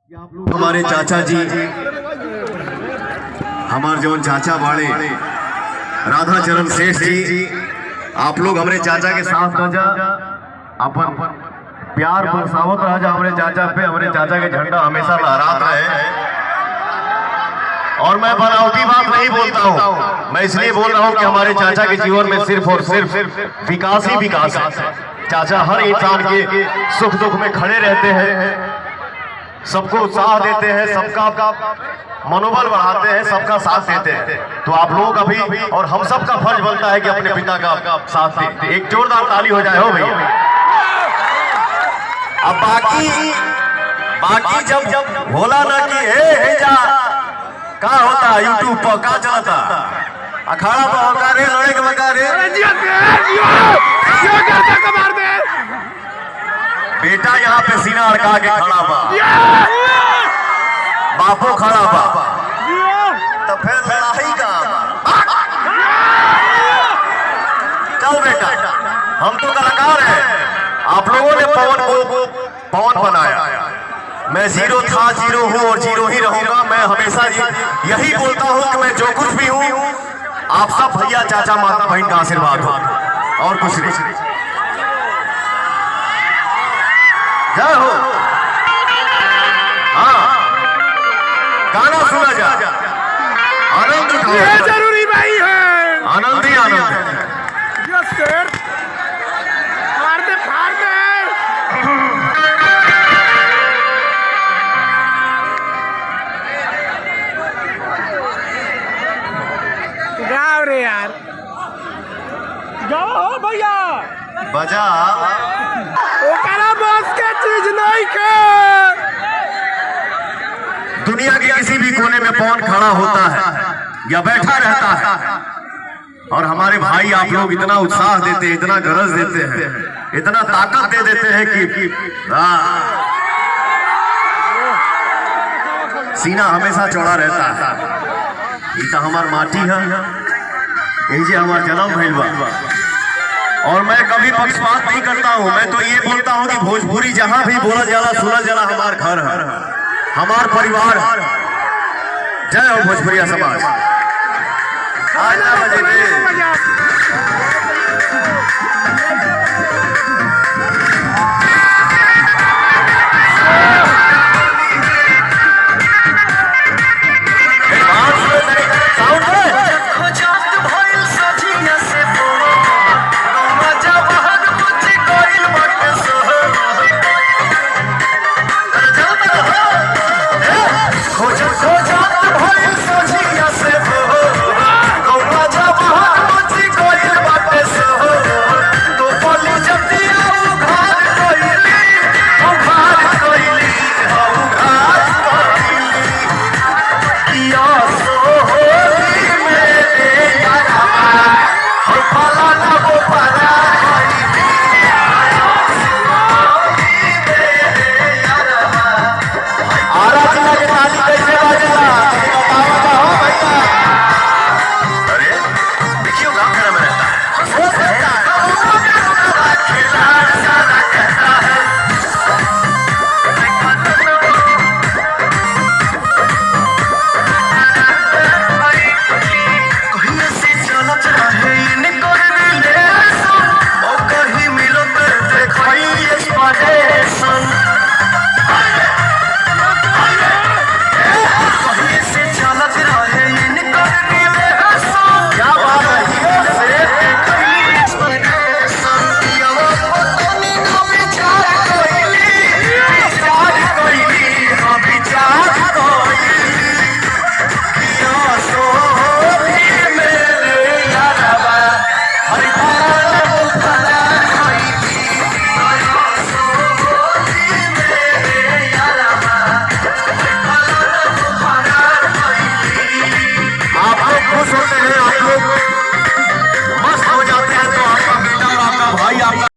आप लोग हमारे चाचा जी, हमारे जो चाचा बाड़े राधा चरण सेठ जी, आप लोग हमारे चाचा के साथ रह जा, अपन प्यार बरसावत रह जा हमारे चाचा पे। हमारे चाचा के झंडा हमेशा लहरात रहे। और मैं बनावटी बात नहीं बोलता हूँ, मैं इसलिए बोल रहा हूँ कि हमारे चाचा के जीवन में सिर्फ और सिर्फ विकास ही विकास है। चाचा हर इंसान के सुख दुख में खड़े रहते हैं, सबको उत्साह देते हैं, सबका मनोबल बढ़ाते हैं, सबका साथ देते हैं। तो आप लोग अभी और हम सबका फर्ज बनता है कि अपने पिता का साथ दें। एक जोरदार ताली हो जाए हो भैया। अब बाकी जब भोला ना कि हे जा का होता यूट्यूब पर का चलता अखाड़ा पर होगा रे लड़े के बता रे बेटा यहाँ पे सीना अड़का के खड़ा बा, बापो खड़ा बा, तो फिर लड़ाई का चल बेटा। हम तो कलाकार हैं, आप लोगों ने पवन को पवन बनाया। मैं जीरो था, जीरो हूँ और जीरो ही रहूंगा। मैं हमेशा यही बोलता हूँ कि मैं जो कुछ भी हूँ आप सब भैया चाचा माता बहन का आशीर्वाद हो और कुछ नहीं। जय हो। हाँ, गाना सुना जा, आनंद उठाओ, जरूरी भाई है, आनंद ही आनंद है। गाओ रे यार, गाओ हो भैया, बजा ओकरा बस के चीज नहीं के। दुनिया के किसी भी कोने में पवन खड़ा होता है या बैठा रहता है, और हमारे भाई आप लोग इतना उत्साह देते हैं, इतना गरज देते हैं, इतना ताकत दे देते हैं कि सीना हमेशा चौड़ा रहता है। ये तो हमार माटी है, यही से हमारा जन्म भइल बा। और मैं कभी पक्षपात नहीं करता हूँ, मैं तो ये बोलता हूँ कि भोजपुरी जहाँ भी बोला जाला सुना जाला हमार घर है, हमार परिवार है। जय हो भोजपुरिया समाज। आज ना बजे